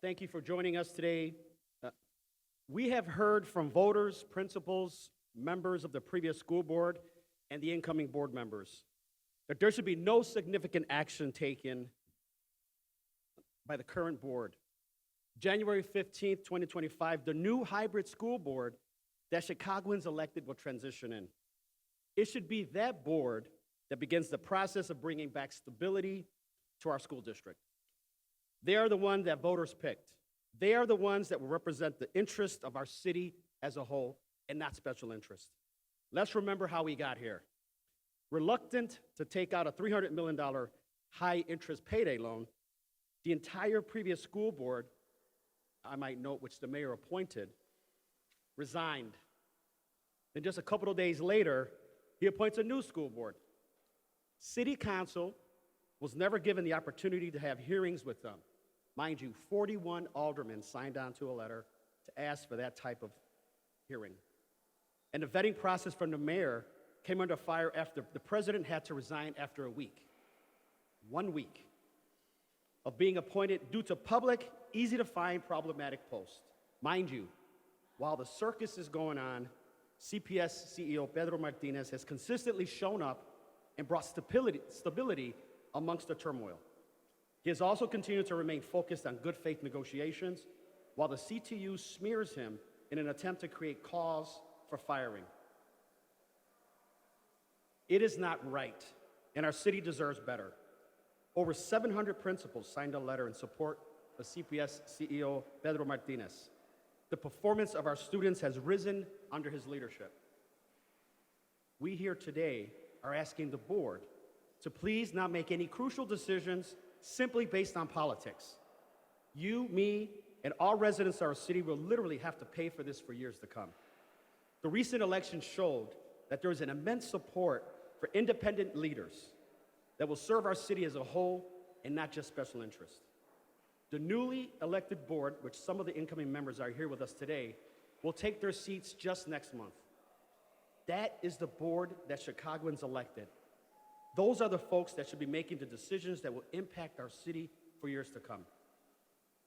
Thank you for joining us today. Uh, we have heard from voters, principals, members of the previous school board, and the incoming board members that there should be no significant action taken by the current board. January 15th, 2025, the new hybrid school board that Chicagoans elected will transition in. It should be that board that begins the process of bringing back stability to our school district. They are the ones that voters picked. They are the ones that will represent the interest of our city as a whole and not special interests. Let's remember how we got here. Reluctant to take out a $300 million high-interest payday loan, the entire previous school board, I might note, which the mayor appointed, resigned. Then just a couple of days later, he appoints a new school board. City council was never given the opportunity to have hearings with them. Mind you, 41 aldermen signed on to a letter to ask for that type of hearing. And the vetting process from the mayor came under fire after the president had to resign after a week. 1 week of being appointed due to public, easy-to-find, problematic posts. Mind you, while the circus is going on, CPS CEO Pedro Martinez has consistently shown up and brought stability amongst the turmoil. He has also continued to remain focused on good faith negotiations, while the CTU smears him in an attempt to create cause for firing. It is not right, and our city deserves better. Over 700 principals signed a letter in support of CPS CEO Pedro Martinez. The performance of our students has risen under his leadership. We here today are asking the board to please not make any crucial decisions simply based on politics. You, me, and all residents of our city will literally have to pay for this for years to come. The recent election showed that there is an immense support for independent leaders that will serve our city as a whole and not just special interests. The newly elected board, which some of the incoming members are here with us today, will take their seats just next month. That is the board that Chicagoans elected. Those are the folks that should be making the decisions that will impact our city for years to come.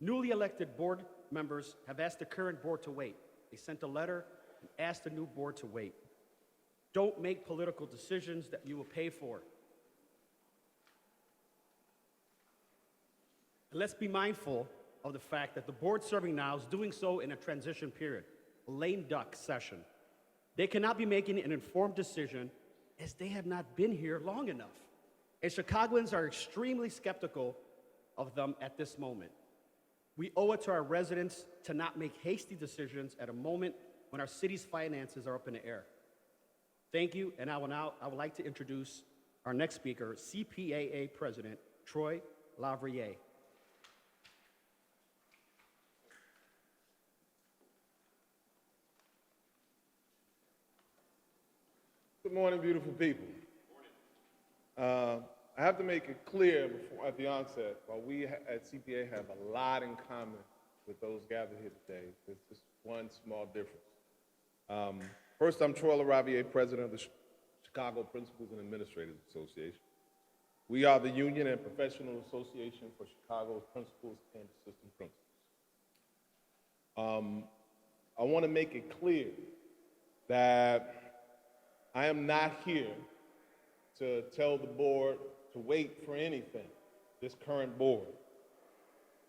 Newly elected board members have asked the current board to wait. They sent a letter and asked the new board to wait. Don't make political decisions that you will pay for. And let's be mindful of the fact that the board serving now is doing so in a transition period, a lame duck session. They cannot be making an informed decision as they have not been here long enough. And Chicagoans are extremely skeptical of them at this moment. We owe it to our residents to not make hasty decisions at a moment when our city's finances are up in the air. Thank you, and I would like to introduce our next speaker, CPAA President Troy Lavrier. Good morning, beautiful people. I have to make it clear at the onset, while we at CPA have a lot in common with those gathered here today, there's just one small difference. First, I'm Troy LaRaviere, president of the Chicago Principals and Administrators Association. We are the union and professional association for Chicago's principals and assistant principals. I want to make it clear that I am not here to tell the board to wait for anything, this current board.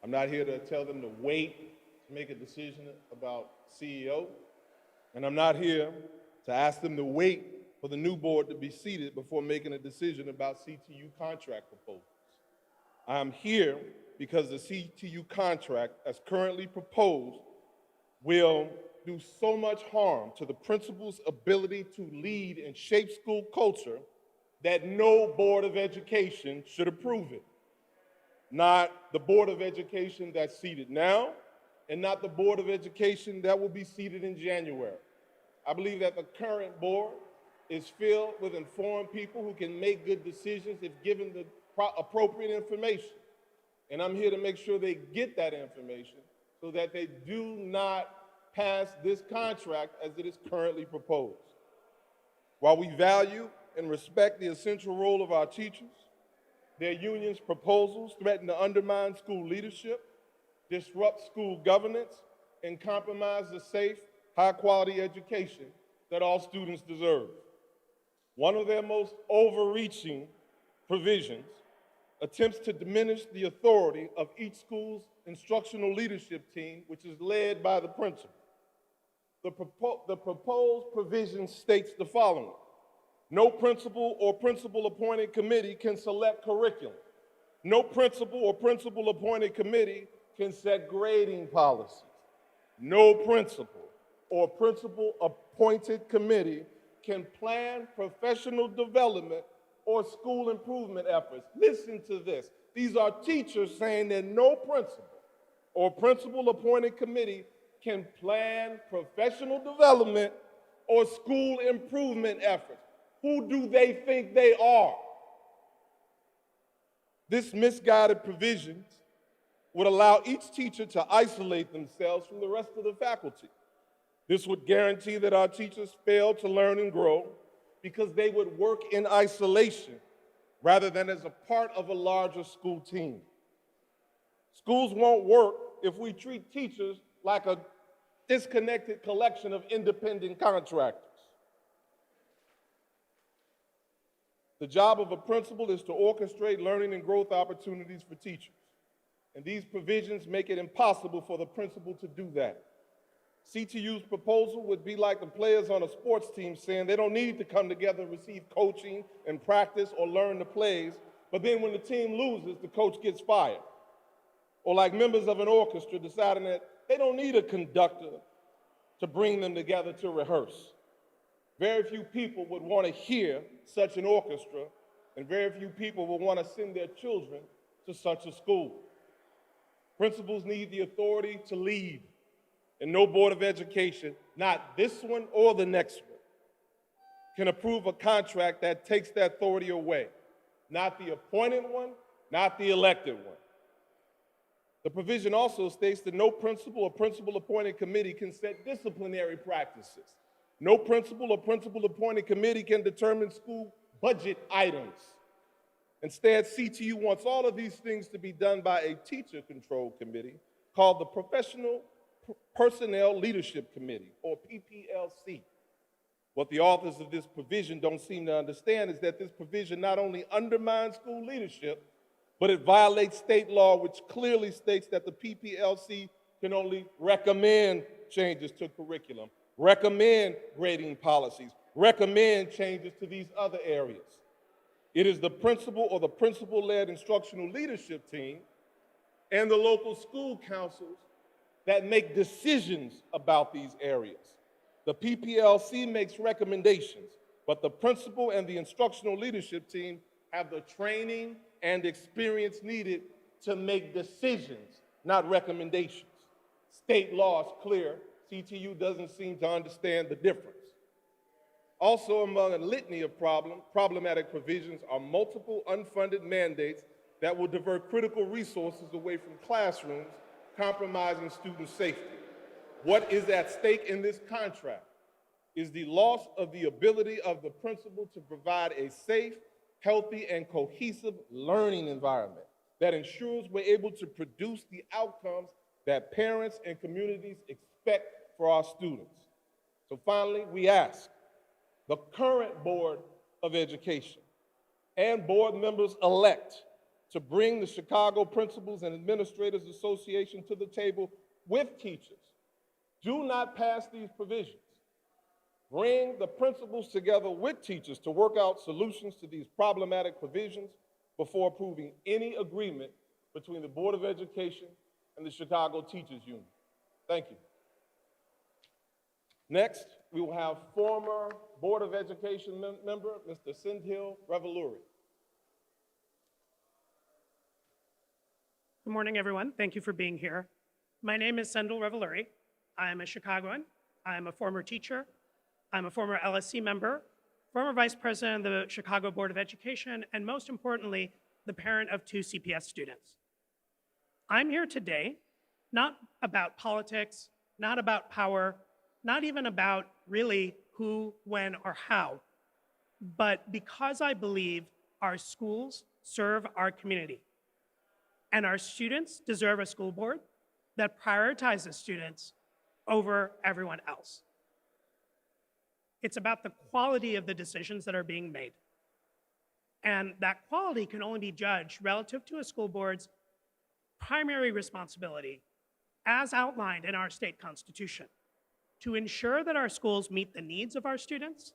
I'm not here to tell them to wait to make a decision about CEO, and I'm not here to ask them to wait for the new board to be seated before making a decision about CTU contract proposals. I'm here because the CTU contract, as currently proposed, will do so much harm to the principal's ability to lead and shape school culture that no Board of Education should approve it. Not the Board of Education that's seated now, and not the Board of Education that will be seated in January. I believe that the current board is filled with informed people who can make good decisions if given the appropriate information. And I'm here to make sure they get that information so that they do not pass this contract as it is currently proposed. While we value and respect the essential role of our teachers, their union's proposals threaten to undermine school leadership disrupt school governance, and compromise the safe, high-quality education that all students deserve. One of their most overreaching provisions attempts to diminish the authority of each school's instructional leadership team, which is led by the principal. The proposed provision states the following: no principal or principal-appointed committee can select curriculum. No principal or principal-appointed committee can set grading policies. No principal or principal-appointed committee can plan professional development or school improvement efforts. Listen to this. These are teachers saying that no principal or principal-appointed committee can plan professional development or school improvement efforts. Who do they think they are? This misguided provisions would allow each teacher to isolate themselves from the rest of the faculty. This would guarantee that our teachers fail to learn and grow because they would work in isolation rather than as a part of a larger school team. Schools won't work if we treat teachers like a disconnected collection of independent contractors. The job of a principal is to orchestrate learning and growth opportunities for teachers. And these provisions make it impossible for the principal to do that. CTU's proposal would be like the players on a sports team saying they don't need to come together and receive coaching and practice or learn the plays, but then when the team loses, the coach gets fired. Or like members of an orchestra deciding that they don't need a conductor to bring them together to rehearse. Very few people would want to hear such an orchestra, and very few people would want to send their children to such a school. Principals need the authority to lead, and no Board of Education, not this one or the next one, can approve a contract that takes that authority away. Not the appointed one, not the elected one. The provision also states that no principal or principal-appointed committee can set disciplinary practices. No principal or principal-appointed committee can determine school budget items. Instead, CTU wants all of these things to be done by a teacher-controlled committee called the Professional Personnel Leadership Committee, or PPLC. What the authors of this provision don't seem to understand is that this provision not only undermines school leadership, but it violates state law, which clearly states that the PPLC can only recommend changes to curriculum, recommend grading policies, recommend changes to these other areas. It is the principal or the principal-led instructional leadership team and the local school councils that make decisions about these areas. The PPLC makes recommendations, but the principal and the instructional leadership team have the training and experience needed to make decisions, not recommendations. State law is clear. CTU doesn't seem to understand the difference. Also, among a litany of problematic provisions are multiple unfunded mandates that will divert critical resources away from classrooms, compromising student safety. What is at stake in this contract is the loss of the ability of the principal to provide a safe, healthy, and cohesive learning environment that ensures we're able to produce the outcomes that parents and communities expect for our students. So finally, we ask the current Board of Education and board members-elect to bring the Chicago Principals and Administrators Association to the table with teachers. Do not pass these provisions. Bring the principals together with teachers to work out solutions to these problematic provisions before approving any agreement between the Board of Education and the Chicago Teachers Union. Thank you. Next, we will have former Board of Education member, Mr. Sendhil Revaluri. Good morning, everyone. Thank you for being here. My name is Sendhil Revaluri. I am a Chicagoan. I am a former teacher. I'm a former LSC member, former vice president of the Chicago Board of Education, and most importantly, the parent of 2 CPS students. I'm here today not about politics, not about power, not even about really who, when, or how, but because I believe our schools serve our community. And our students deserve a school board, that prioritizes students over everyone else. It's about the quality of the decisions that are being made. And that quality can only be judged relative to a school board's primary responsibility, as outlined in our state constitution, to ensure that our schools meet the needs of our students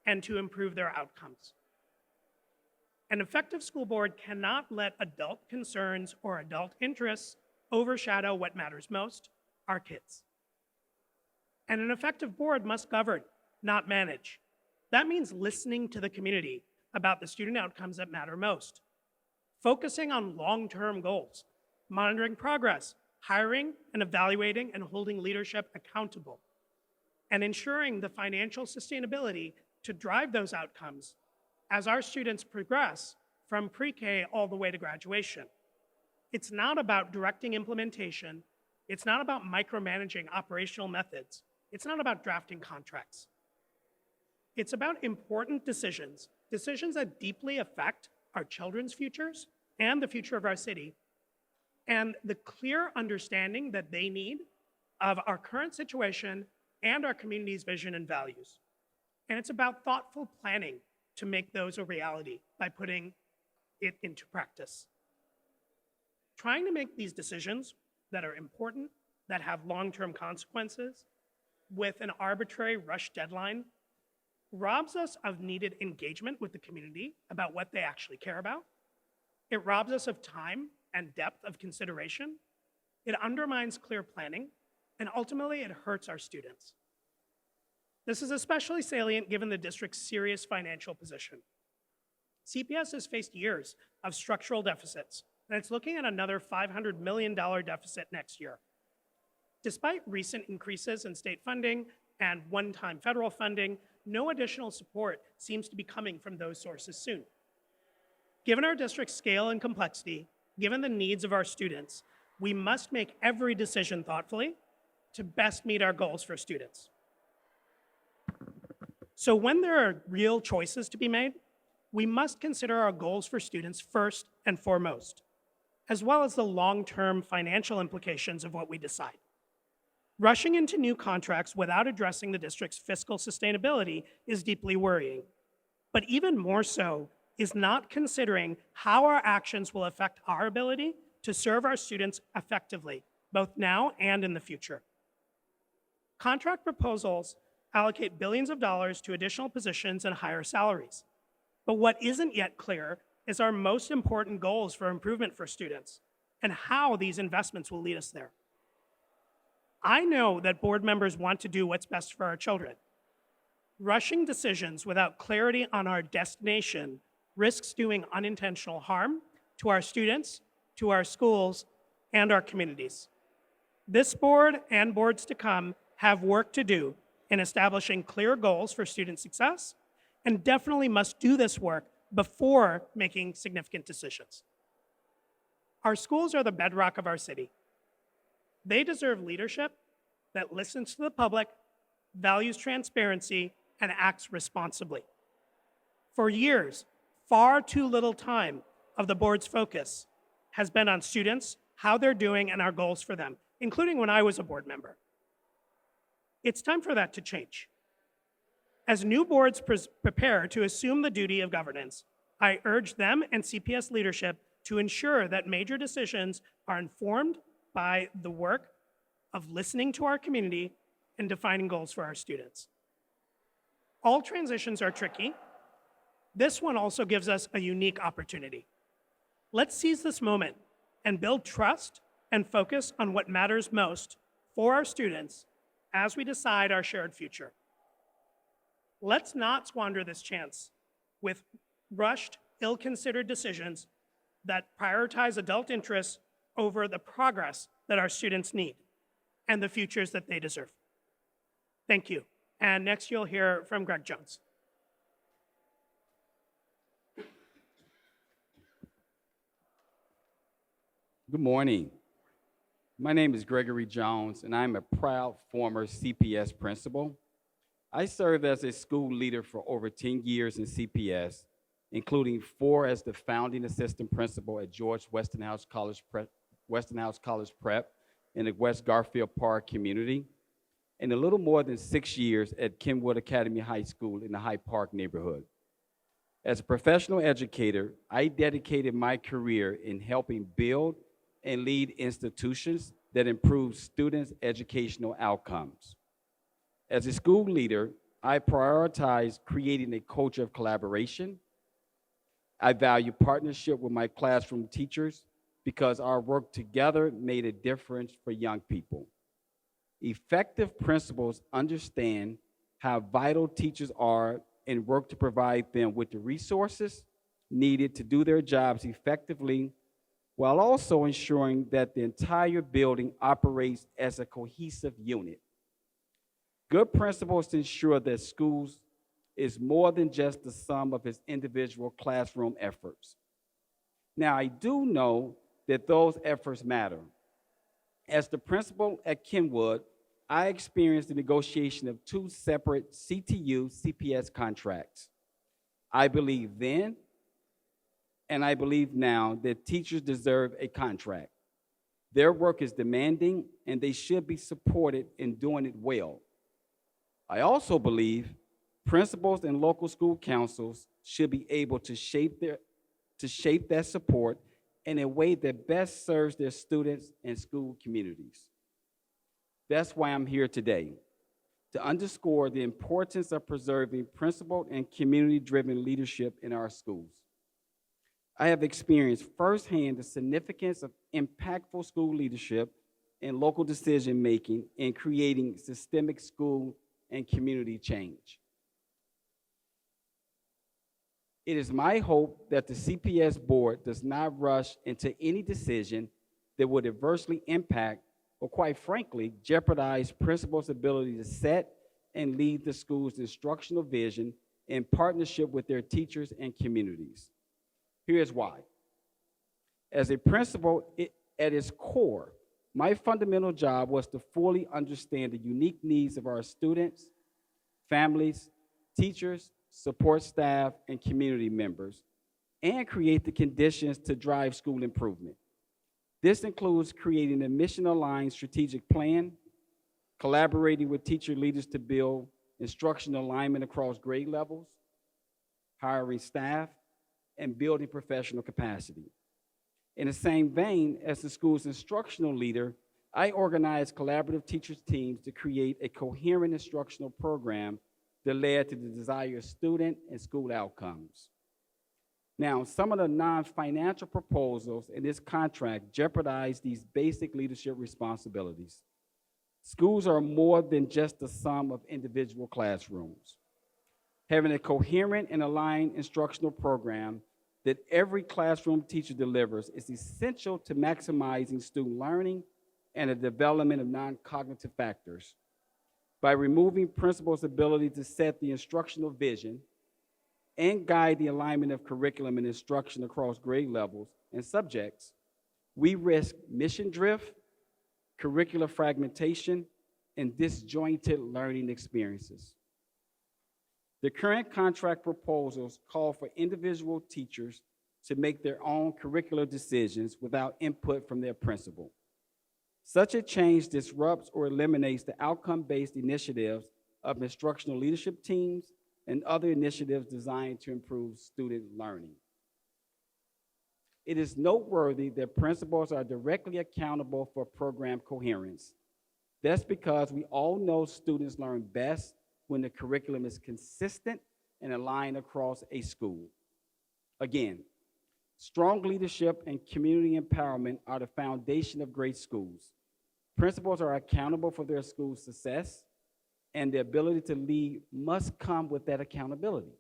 and to improve their outcomes. An effective school board cannot let adult concerns or adult interests overshadow what matters most, our kids. And an effective board must govern, not manage. That means listening to the community about the student outcomes that matter most, focusing on long-term goals, monitoring progress, hiring and evaluating and holding leadership accountable, and ensuring the financial sustainability to drive those outcomes as our students progress from pre-K all the way to graduation. It's not about directing implementation. It's not about micromanaging operational methods. It's not about drafting contracts. It's about important decisions, decisions that deeply affect our children's futures and the future of our city, and the clear understanding that they need of our current situation and our community's vision and values. And it's about thoughtful planning to make those a reality by putting it into practice. Trying to make these decisions that are important, that have long-term consequences, with an arbitrary rush deadline, robs us of needed engagement with the community about what they actually care about. It robs us of time and depth of consideration. It undermines clear planning, and ultimately it hurts our students. This is especially salient given the district's serious financial position. CPS has faced years of structural deficits, and it's looking at another $500 million deficit next year. Despite recent increases in state funding and one-time federal funding, no additional support seems to be coming from those sources soon. Given our district's scale and complexity, given the needs of our students, we must make every decision thoughtfully to best meet our goals for students. So when there are real choices to be made, we must consider our goals for students first and foremost, as well as the long-term financial implications of what we decide. Rushing into new contracts without addressing the district's fiscal sustainability is deeply worrying. But even more so is not considering how our actions will affect our ability to serve our students effectively, both now and in the future. Contract proposals allocate billions of dollars to additional positions and higher salaries. But what isn't yet clear is our most important goals for improvement for students and how these investments will lead us there. I know that board members want to do what's best for our children. Rushing decisions without clarity on our destination risks doing unintentional harm to our students, to our schools, and our communities. This board and boards to come have work to do in establishing clear goals for student success, and definitely must do this work before making significant decisions. Our schools are the bedrock of our city. They deserve leadership that listens to the public, values transparency, and acts responsibly. For years, far too little time of the board's focus has been on students, how they're doing, and our goals for them, including when I was a board member. It's time for that to change. As new boards prepare to assume the duty of governance, I urge them and CPS leadership to ensure that major decisions are informed by the work of listening to our community and defining goals for our students. All transitions are tricky. This one also gives us a unique opportunity. Let's seize this moment and build trust and focus on what matters most for our students as we decide our shared future. Let's not squander this chance with rushed, ill-considered decisions that prioritize adult interests over the progress that our students need and the futures that they deserve. Thank you. And next you'll hear from Greg Jones. Good morning. My name is Gregory Jones, and I'm a proud former CPS principal. I served as a school leader for over 10 years in CPS, including 4 as the founding assistant principal at George Westinghouse College Prep in the West Garfield Park community, and a little more than 6 years at Kenwood Academy High School in the Hyde Park neighborhood. As a professional educator, I dedicated my career in helping build and lead institutions that improve students' educational outcomes. As a school leader, I prioritize creating a culture of collaboration. I value partnership with my classroom teachers because our work together made a difference for young people. Effective principals understand how vital teachers are and work to provide them with the resources needed to do their jobs effectively, while also ensuring that the entire building operates as a cohesive unit. Good principals ensure that schools is more than just the sum of its individual classroom efforts. Now, I do know that those efforts matter. As the principal at Kenwood, I experienced the negotiation of 2 separate CTU CPS contracts. I believe then, and I believe now, that teachers deserve a contract. Their work is demanding, and they should be supported in doing it well. I also believe principals and local school councils should be able to shape that support in a way that best serves their students and school communities. That's why I'm here today, to underscore the importance of preserving principled and community-driven leadership in our schools. I have experienced firsthand the significance of impactful school leadership and local decision-making in creating systemic school and community change. It is my hope that the CPS board does not rush into any decision that would adversely impact or, quite frankly, jeopardize principals' ability to set and lead the school's instructional vision in partnership with their teachers and communities. Here's why. As a principal, at its core, my fundamental job was to fully understand the unique needs of our students, families, teachers, support staff, and community members, and create the conditions to drive school improvement. This includes creating a mission-aligned strategic plan, collaborating with teacher leaders to build instructional alignment across grade levels, hiring staff, and building professional capacity. In the same vein, as the school's instructional leader, I organized collaborative teachers teams to create a coherent instructional program that led to the desired student and school outcomes. Now, some of the non-financial proposals in this contract jeopardize these basic leadership responsibilities. Schools are more than just the sum of individual classrooms. Having a coherent and aligned instructional program that every classroom teacher delivers is essential to maximizing student learning and the development of non-cognitive factors. By removing principals' ability to set the instructional vision and guide the alignment of curriculum and instruction across grade levels and subjects, we risk mission drift, curricular fragmentation, and disjointed learning experiences. The current contract proposals call for individual teachers to make their own curricular decisions without input from their principal. Such a change disrupts or eliminates the outcome-based initiatives of instructional leadership teams and other initiatives designed to improve student learning. It is noteworthy that principals are directly accountable for program coherence. That's because we all know students learn best when the curriculum is consistent and aligned across a school. Again, strong leadership and community empowerment are the foundation of great schools. Principals are accountable for their school's success, and the ability to lead must come with that accountability.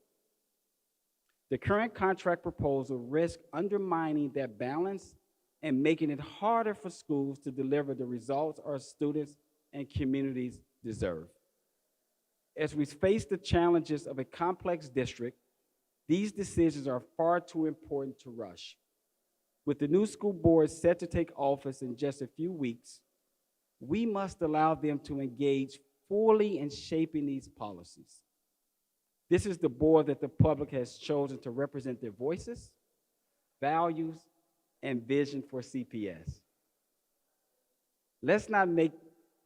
The current contract proposal risks undermining that balance and making it harder for schools to deliver the results our students and communities deserve. As we face the challenges of a complex district, these decisions are far too important to rush. With the new school board set to take office in just a few weeks, we must allow them to engage fully in shaping these policies. This is the board that the public has chosen to represent their voices, values, and vision for CPS. Let's not make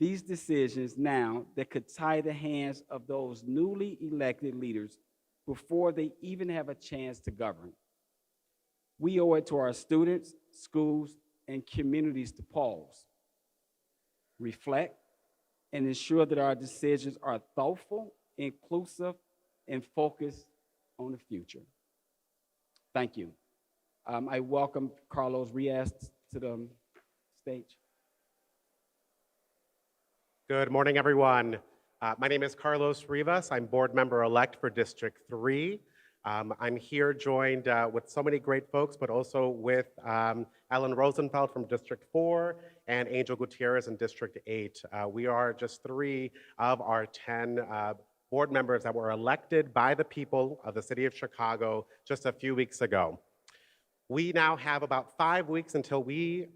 these decisions now that could tie the hands of those newly elected leaders before they even have a chance to govern. We owe it to our students, schools, and communities to pause, reflect, and ensure that our decisions are thoughtful, inclusive, and focused on the future. Thank you. I welcome Carlos Riaz to the stage. Good morning, everyone. My name is Carlos Rivas. I'm board member-elect for District 3. I'm here joined with so many great folks, but also with Ellen Rosenfeld from District 4 and Angel Gutierrez in District 8. We are just 3 of our 10 board members that were elected by the people of the city of Chicago just a few weeks ago. We now have about 5 weeks until we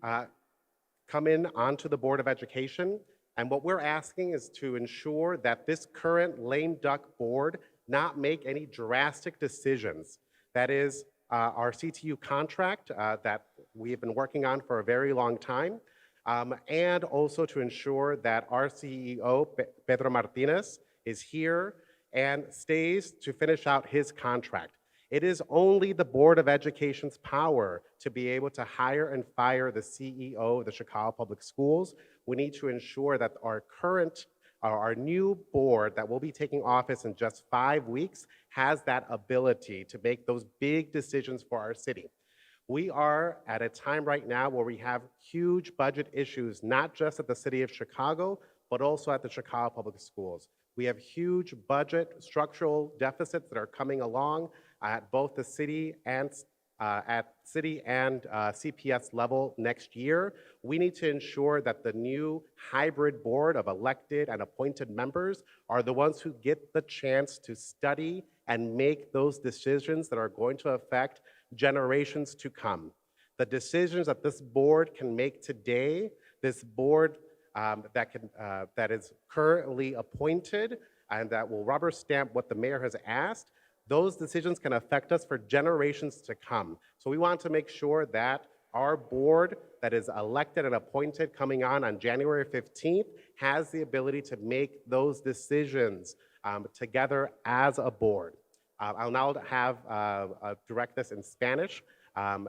come in onto the Board of Education. And what we're asking is to ensure that this current lame duck board not make any drastic decisions. That is our CTU contract that we've been working on for a very long time, and also to ensure that our CEO, Pedro Martinez, is here and stays to finish out his contract. It is only the Board of Education's power to be able to hire and fire the CEO of the Chicago Public Schools. We need to ensure that our new board that will be taking office in just 5 weeks has that ability to make those big decisions for our city. We are at a time right now where we have huge budget issues, not just at the city of Chicago, but also at the Chicago Public Schools. We have huge budget structural deficits that are coming along at both the city and CPS level next year. We need to ensure that the new hybrid board of elected and appointed members are the ones who get the chance to study and make those decisions that are going to affect generations to come. The decisions that this board can make today, this board that is currently appointed and that will rubber stamp what the mayor has asked, those decisions can affect us for generations to come. So we want to make sure that our board that is elected and appointed coming on January 15th has the ability to make those decisions together as a board. I'll now direct this in Spanish.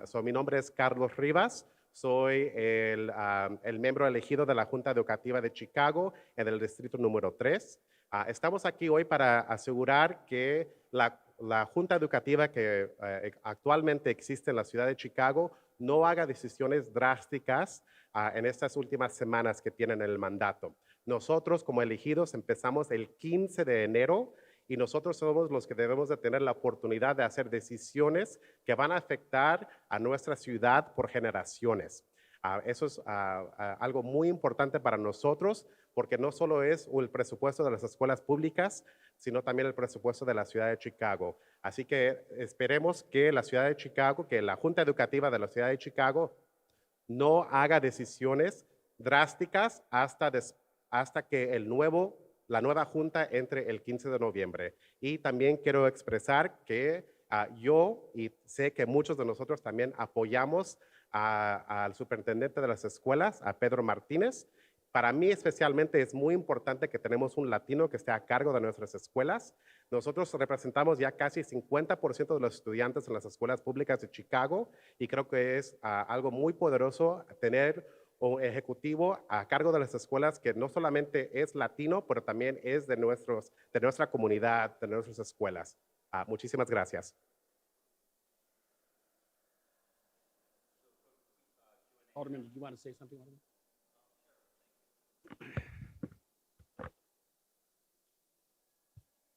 So mi nombre es Carlos Rivas. Soy el miembro elegido de la Junta Educativa de Chicago en el distrito número 3. Estamos aquí hoy para asegurar que la Junta Educativa que actualmente existe en la ciudad de Chicago no haga decisiones drásticas en estas últimas semanas que tienen el mandato. Nosotros, como elegidos, empezamos el 15 de enero y nosotros somos los que debemos de tener la oportunidad de hacer decisiones que van a afectar a nuestra ciudad por generaciones. Eso es algo muy importante para nosotros porque no solo es el presupuesto de las escuelas públicas, sino también el presupuesto de la ciudad de Chicago. Así que esperemos que la ciudad de Chicago, que la Junta Educativa de la ciudad de Chicago no haga decisiones drásticas hasta que la nueva junta entre el 15 de noviembre. Y también quiero expresar que yo y sé que muchos de nosotros también apoyamos al superintendente de las escuelas, a Pedro Martínez. Para mí especialmente es muy importante que tenemos un latino que esté a cargo de nuestras escuelas. Nosotros representamos ya casi 50% de los estudiantes en las escuelas públicas de Chicago y creo que es algo muy poderoso tener un ejecutivo a cargo de las escuelas que no solamente es latino, pero también es de nuestra comunidad, de nuestras escuelas. Muchísimas gracias. Alderman, did you want to say something, Alderman?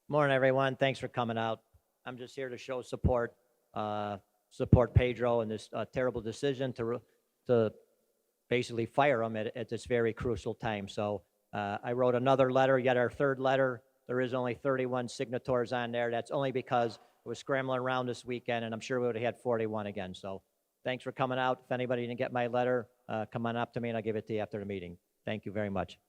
Morning, everyone. Thanks for coming out. I'm just here to show support Pedro in this terrible decision to basically fire him at this very crucial time. So I wrote another letter, yet our third letter. There is only 31 signatories on there. That's only because it was scrambling around this weekend, and I'm sure we would have had 41 again. So thanks for coming out. If anybody didn't get my letter, come on up to me and I'll give it to you after the meeting. Thank you very much.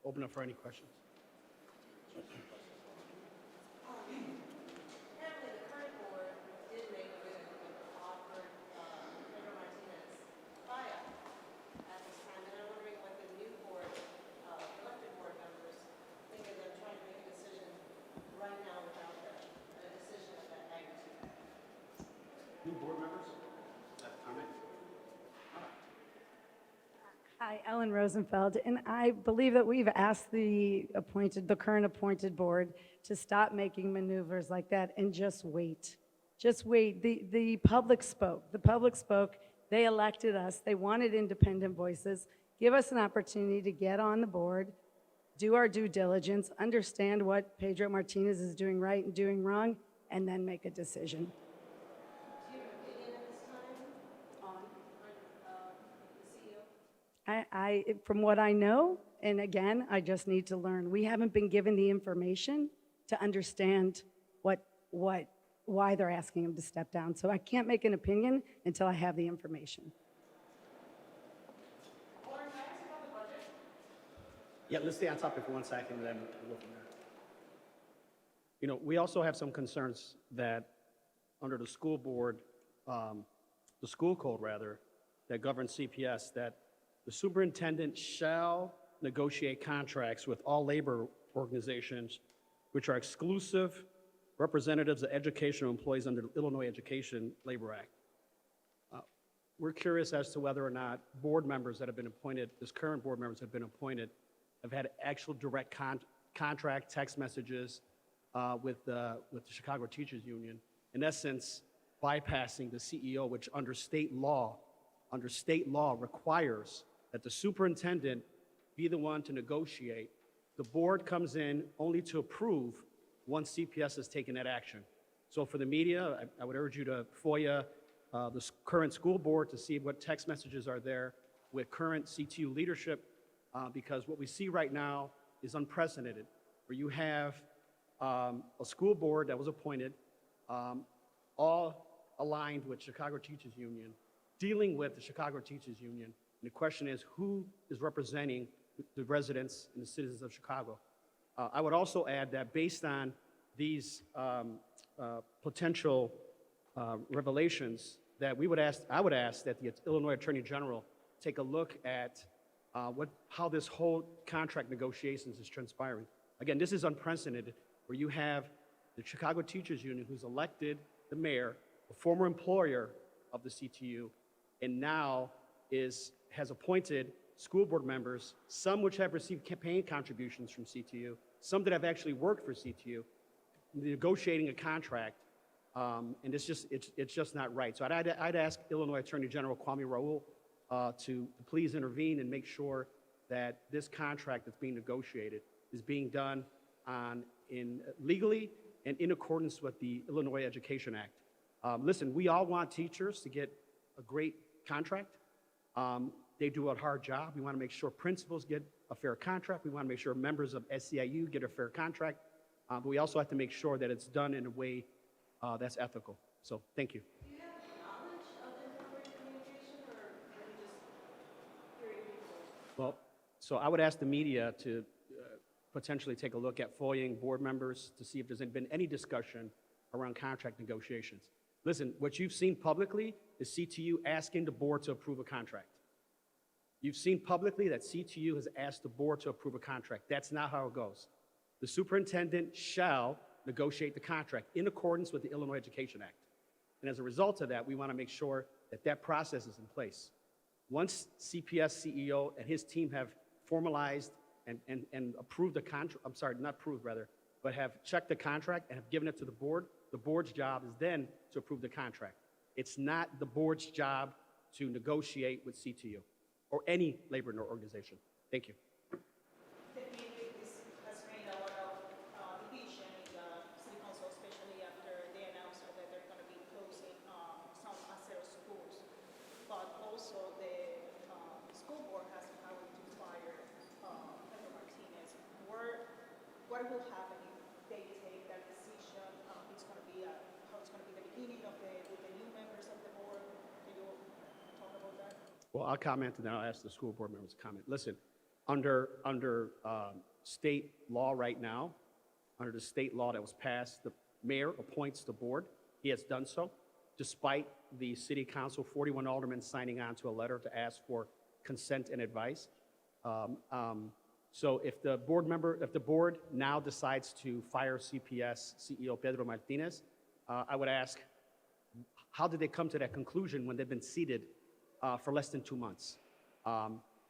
Open up for any questions. Hi, Ellen Rosenfeld, and I believe that we've asked the current appointed board to stop making maneuvers like that and just wait. Just wait. The public spoke. The public spoke. They elected us. They wanted independent voices. Give us an opportunity to get on the board, do our due diligence, understand what Pedro Martinez is doing right and doing wrong, and then make a decision. From what I know, and again, I just need to learn. We haven't been given the information to understand why they're asking him to step down. So I can't make an opinion until I have the information. Yeah, let's stay on topic for 1 second, and then we'll go from there. You know, we also have some concerns that under the school board, the school code rather, that governs CPS, that the superintendent shall negotiate contracts with all labor organizations which are exclusive representatives of educational employees under the Illinois Education Labor Act. We're curious as to whether or not board members that have been appointed, this current board members have been appointed, have had actual direct contract text messages with the Chicago Teachers Union, in essence, bypassing the CEO, which under state law requires that the superintendent be the one to negotiate. The board comes in only to approve once CPS has taken that action. So for the media, I would urge you to FOIA the current school board to see what text messages are there with current CTU leadership, because what we see right now is unprecedented, where you have a school board that was appointed, all aligned with Chicago Teachers Union, dealing with the Chicago Teachers Union. And the question is, who is representing the residents and the citizens of Chicago? I would also add that based on these potential revelations, that I would ask that the Illinois Attorney General take a look at how this whole contract negotiations is transpiring. Again, this is unprecedented, where you have the Chicago Teachers Union, who's elected the mayor, a former employer of the CTU, and now has appointed school board members, some which have received campaign contributions from CTU, some that have actually worked for CTU, negotiating a contract, and it's just not right. So I'd ask Illinois Attorney General Kwame Raoul to please intervene and make sure that this contract that's being negotiated is being done legally and in accordance with the Illinois Education Act. Listen, we all want teachers to get a great contract. They do a hard job. We want to make sure principals get a fair contract. We want to make sure members of SEIU get a fair contract. But we also have to make sure that it's done in a way that's ethical. So thank you. Do you have knowledge of inappropriate communication, or are you just hearing people? Well, so I would ask the media to potentially take a look at FOIAing board members to see if there's been any discussion around contract negotiations. Listen, what you've seen publicly is CTU asking the board to approve a contract. You've seen publicly that CTU has asked the board to approve a contract. That's not how it goes. The superintendent shall negotiate the contract in accordance with the Illinois Education Act. And as a result of that, we want to make sure that that process is in place. Once CPS CEO and his team have formalized and approved the contract, I'm sorry, not approved rather, but have checked the contract and have given it to the board's job is then to approve the contract. It's not the board's job to negotiate with CTU or any labor organization. Thank you. Definitely, this has made a lot of division in the city council, especially after they announced that they're going to be closing some Acero schools. But also the school board has the power to fire Pedro Martinez. What will happen if they take that decision? It's going to be how it's going to be the beginning of with the new members of the board. Can you talk about that? Well, I'll comment and then I'll ask the school board members to comment. Listen, under state law right now, under the state law that was passed, the mayor appoints the board. He has done so, despite the city council, 41 aldermen signing on to a letter to ask for consent and advice. So if the board now decides to fire CPS CEO Pedro Martinez, I would ask, how did they come to that conclusion when they've been seated for less than 2 months?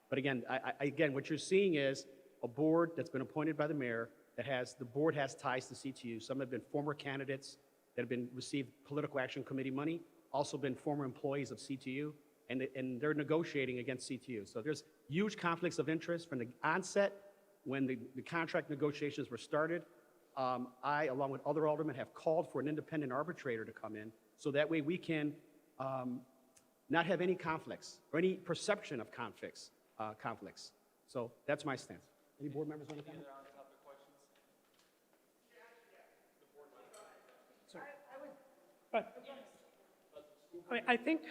But again, again, what you're seeing is a board that's been appointed by the mayor the board has ties to CTU. Some have been former candidates that have received political action committee money, also been former employees of CTU, and they're negotiating against CTU. So there's huge conflicts of interest from the onset when the contract negotiations were started. I, along with other aldermen, have called for an independent arbitrator to come in so that way we can not have any conflicts or any perception of conflicts. So that's my stance. Any board members want to comment? I think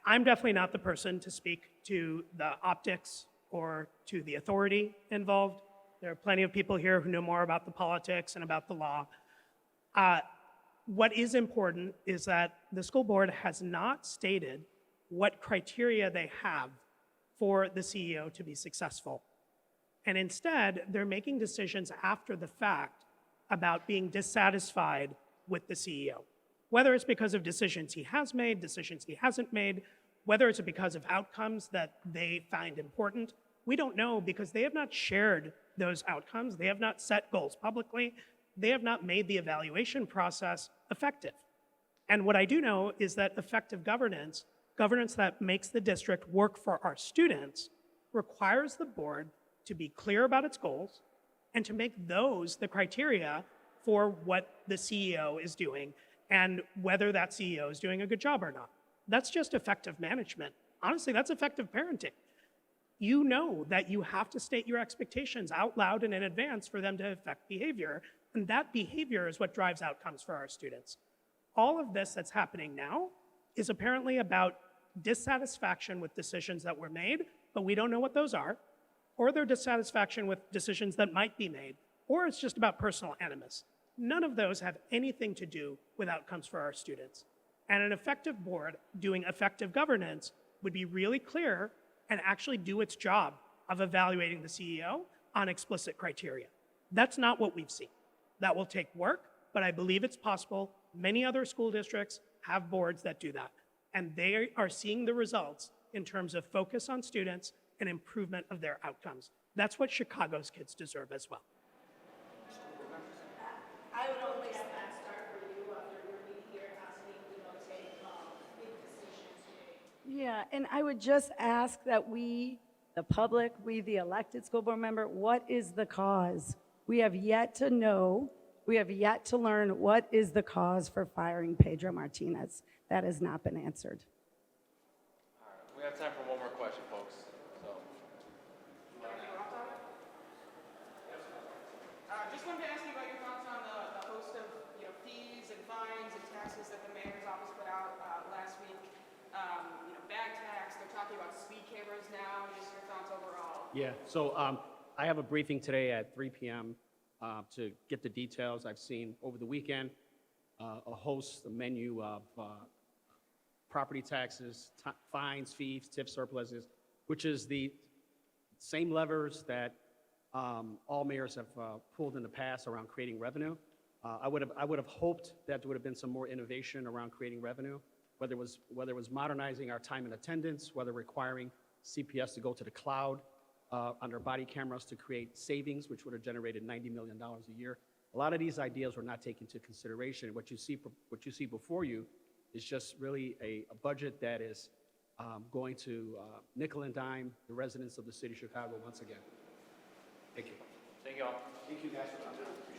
I'm definitely not the person to speak to the optics or to the authority involved. There are plenty of people here who know more about the politics and about the law. What is important is that the school board has not stated what criteria they have for the CEO to be successful. And instead, they're making decisions after the fact about being dissatisfied with the CEO. Whether it's because of decisions he has made, decisions he hasn't made, whether it's because of outcomes that they find important, we don't know because they have not shared those outcomes. They have not set goals publicly. They have not made the evaluation process effective. And what I do know is that effective governance, governance that makes the district work for our students, requires the board to be clear about its goals and to make those the criteria for what the CEO is doing and whether that CEO is doing a good job or not. That's just effective management. Honestly, that's effective parenting. You know that you have to state your expectations out loud and in advance for them to affect behavior, and that behavior is what drives outcomes for our students. All of this that's happening now is apparently about dissatisfaction with decisions that were made, but we don't know what those are, or their dissatisfaction with decisions that might be made, or it's just about personal animus. None of those have anything to do with outcomes for our students. And an effective board doing effective governance would be really clear and actually do its job of evaluating the CEO on explicit criteria. That's not what we've seen. That will take work, but I believe it's possible. Many other school districts have boards that do that, and they are seeing the results in terms of focus on students and improvement of their outcomes. That's what Chicago's kids deserve as well. I would always fast start for you after your meeting here, asking, take big decisions today. Yeah, and I would just ask that we, the public, we, the elected school board member, what is the cause? We have yet to know, we have yet to learn what is the cause for firing Pedro Martinez. That has not been answered. All right, we have time for one more question, folks. So, just wanted to ask you about your thoughts on the host of fees and fines and taxes that the mayor's office put out last week. Bag tax, they're talking about speed cameras now. Just your thoughts overall. Yeah, so I have a briefing today at 3 p.m. To get the details. I've seen over the weekend a menu of property taxes, fines, fees, TIF surpluses, which is the same levers that all mayors have pulled in the past around creating revenue. I would have hoped that there would have been some more innovation around creating revenue, whether it was modernizing our time and attendance, whether requiring CPS to go to the cloud under body cameras to create savings, which would have generated $90 million a year. A lot of these ideas were not taken into consideration. What you see before you is just really a budget that is going to nickel and dime the residents of the city of Chicago once again. Thank you. thank you all. Thank you guys for coming.